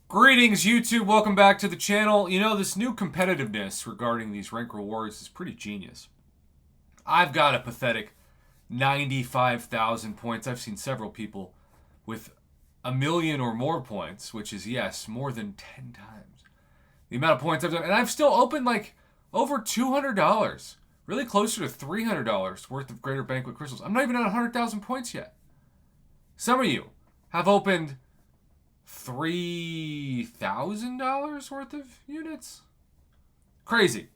Greetings, YouTube. Welcome back to the channel. You know, this new competitiveness regarding these rank rewards is pretty genius. I've got a pathetic 95,000 points. I've seen several people with a million or more points, which is, yes, more than 10 times the amount of points I've done. And I've still opened like over $200, really closer to $300 worth of Greater Banquet crystals. I'm not even at 100,000 points yet. Some of you have opened $3,000 worth of units? Crazy.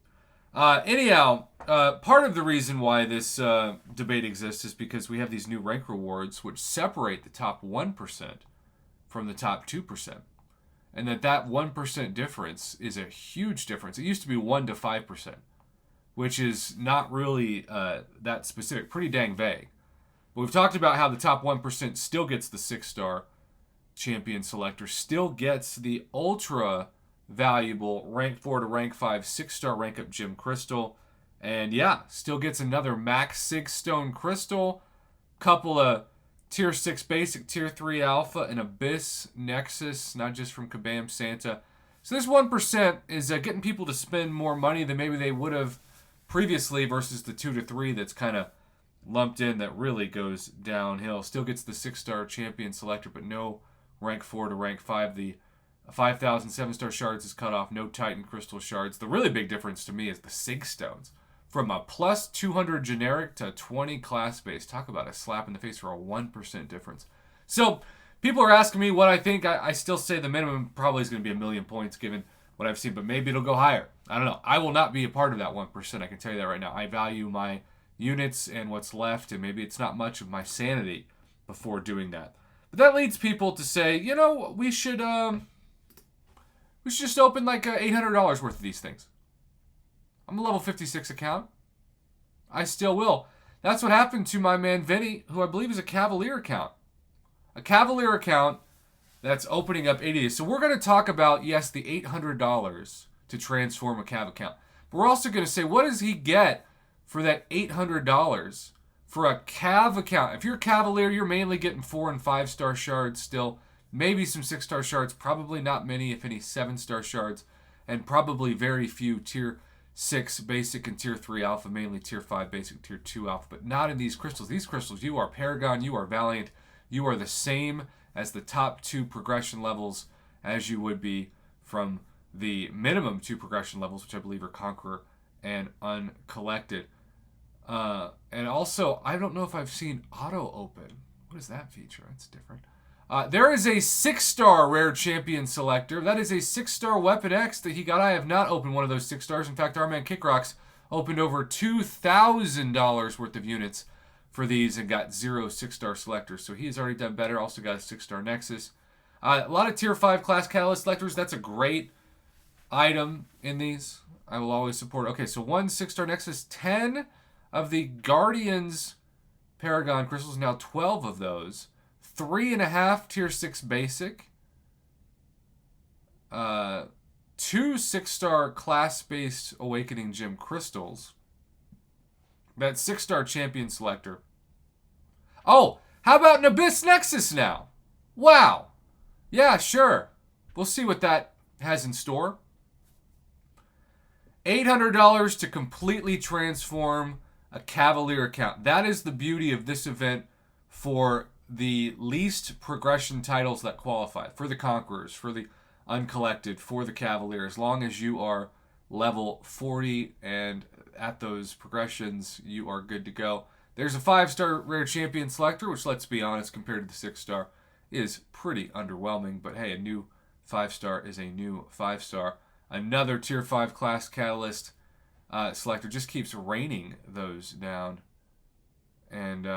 Anyhow, part of the reason why this debate exists is because we have these new rank rewards which separate the top 1% from the top 2%. And that 1% difference is a huge difference. It used to be 1 to 5%, which is not really that specific, pretty dang vague. But we've talked about how the top 1% still gets the 6-star champion selector, still gets the ultra valuable rank 4 to rank 5 6-star rank up gem crystal, and yeah, still gets another max 6 stone crystal, couple of tier 6 basic, tier 3 alpha, and abyss nexus, not just from Kabam Santa. So this 1% is getting people to spend more money than maybe they would have previously versus the 2 to 3 that's kind of lumped in, that really goes downhill. Still gets the 6-star champion selector, but no rank 4 to rank 5. The 5,000 7-star shards is cut off. No Titan crystal shards. The really big difference to me is the Sig stones. From a plus 200 generic to 20 class base. Talk about a slap in the face for a 1% difference. So people are asking me what I think. I still say the minimum probably is going to be 1,000,000 points given what I've seen, but maybe it'll go higher. I don't know. I will not be a part of that 1%. I can tell you that right now. I value my units and what's left, and maybe it's not much of my sanity before doing that. But that leads people to say, you know, we should just open like $800 worth of these things. I'm a level 56 account. I still will. That's what happened to my man Vinny, who I believe is a Cavalier account. A Cavalier account that's opening up 80 days. So we're going to talk about, yes, the $800 to transform a Cav account. But we're also going to say, what does he get for that $800 for a Cav account? If you're a Cavalier, you're mainly getting 4 and 5-star shards still. Maybe some 6-star shards. Probably not many, if any, 7-star shards. And probably very few tier 6 basic and tier 3 alpha. Mainly tier 5 basic, tier 2 alpha. But not in these crystals. These crystals, you are Paragon, you are Valiant. You are the same as the top 2 progression levels as you would be from the minimum 2 progression levels, which I believe are Conqueror and Uncollected. And also, I don't know if I've seen auto open. What is that feature? That's different. There is a 6-star rare champion selector. That is a 6-star Weapon X that he got. I have not opened one of those 6 stars. In fact, our man Kickrocks opened over $2,000 worth of units for these and got 0 6-star selectors. So he has already done better. Also got a 6-star Nexus. A lot of tier 5 class catalyst selectors. That's a great item in these. I will always support. Okay, so 1 6-star Nexus, 10 of the Guardians Paragon crystals, now 12 of those. 3.5 tier 6 basic. 2 6-star class-based Awakening Gem crystals. That 6-star champion selector. Oh, how about an Abyss Nexus now? Wow. Yeah, sure. We'll see what that has in store. $800 to completely transform a Cavalier account. That is the beauty of this event for the least progression titles that qualify. For the Conquerors, for the Uncollected, for the Cavalier. As long as you are level 40 and at those progressions, you are good to go. There's a 5-star rare champion selector, which, let's be honest, compared to the 6-star, is pretty underwhelming. But hey, a new 5-star is a new 5-star. Another tier 5 class catalyst selector just keeps raining those down. And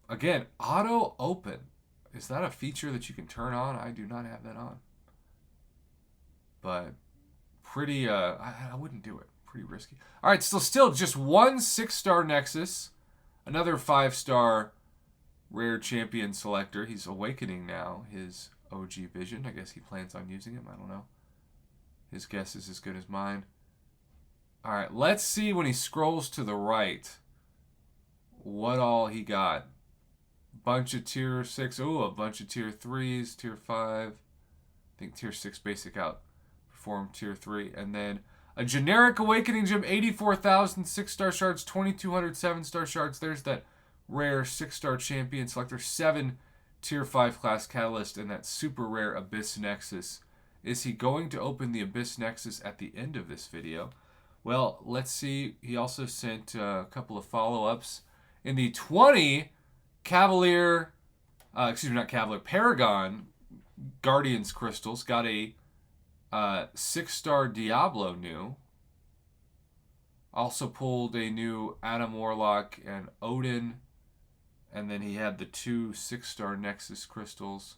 again, auto open. Is that a feature that you can turn on? I do not have that on. But pretty, I wouldn't do it. Pretty risky. All right, still just 1 6-star Nexus. Another 5-star rare champion selector. He's awakening now his OG Vision. I guess he plans on using him. I don't know. His guess is as good as mine. All right, let's see when he scrolls to the right what all he got. Bunch of tier 6. Ooh, a bunch of tier 3s, tier 5. think Tier 6 basic outperformed Tier 3. And then a generic Awakening Gem, 84,000 6-star shards, 2,200 7-star shards. There's that rare 6-star champion selector, 7 Tier 5 class catalyst, and that super rare Abyss Nexus. Is he going to open the Abyss Nexus at the end of this video? Well, let's see. He also sent a couple of follow-ups. In the 20 Cavalier, Paragon Guardians crystals, got a 6-star Diablo new. Also pulled a new Adam Warlock and Odin. And then he had the 2 6-star Nexus crystals.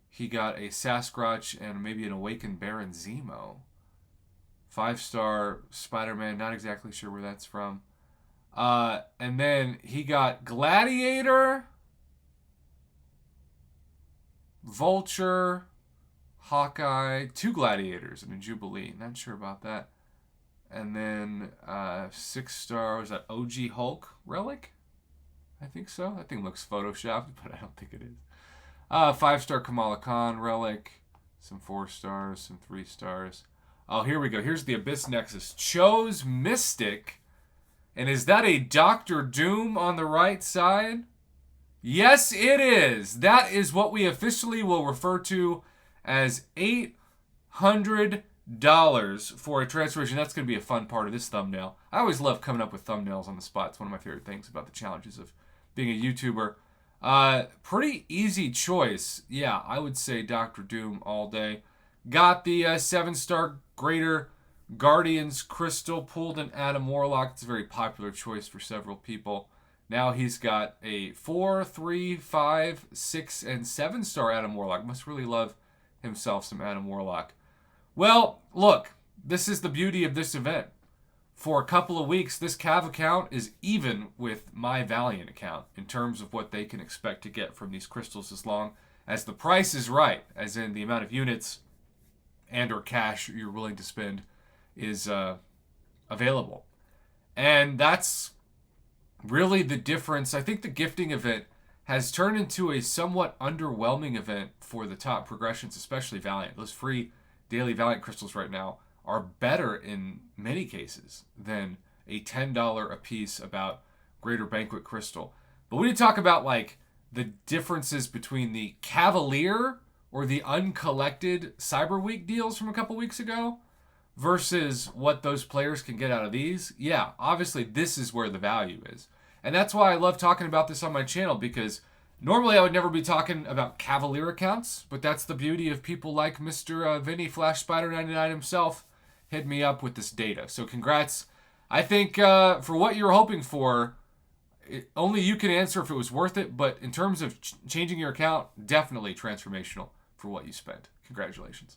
He got a Sasquatch and maybe an Awakened Baron Zemo. 5-star Spider-Man, not exactly sure where that's from. And then he got Gladiator, Vulture, Hawkeye, 2 Gladiators and a Jubilee. Not sure about that. And then 6-star, was that OG Hulk Relic? I think so. That thing looks photoshopped, but I don't think it is. 5-star Kamala Khan Relic, some 4 stars, some 3 stars. Oh, here we go. Here's the Abyss Nexus. Chose Mystic. And is that a Doctor Doom on the right side? Yes, it is. That is what we officially will refer to as $800 for a transformation. That's going to be a fun part of this thumbnail. I always love coming up with thumbnails on the spot. It's one of my favorite things about the challenges of being a YouTuber. Pretty easy choice. Yeah, I would say Doctor Doom all day. Got the 7-star Greater Guardians Crystal, pulled an Adam Warlock. It's a very popular choice for several people. Now he's got a 4, 3, 5, 6, and 7-star Adam Warlock. Must really love himself some Adam Warlock. Well, look, this is the beauty of this event. For a couple of weeks, this Cav account is even with my Valiant account in terms of what they can expect to get from these crystals, as long as the price is right, as in the amount of units and or cash you're willing to spend is available. And that's really the difference. I think the gifting event has turned into a somewhat underwhelming event for the top progressions, especially Valiant. Those free daily Valiant crystals right now are better in many cases than a $10 a piece about Greater Banquet Crystal. But when you talk about like the differences between the Cavalier or the uncollected Cyber Week deals from a couple weeks ago versus what those players can get out of these, yeah, obviously this is where the value is. And that's why I love talking about this on my channel, because normally I would never be talking about Cavalier accounts, but that's the beauty of people like Mr. Vinny Flash Spider 99 himself hit me up with this data. So congrats. I think for what you're hoping for, only you can answer if it was worth it, but in terms of changing your account, definitely transformational for what you spent. Congratulations.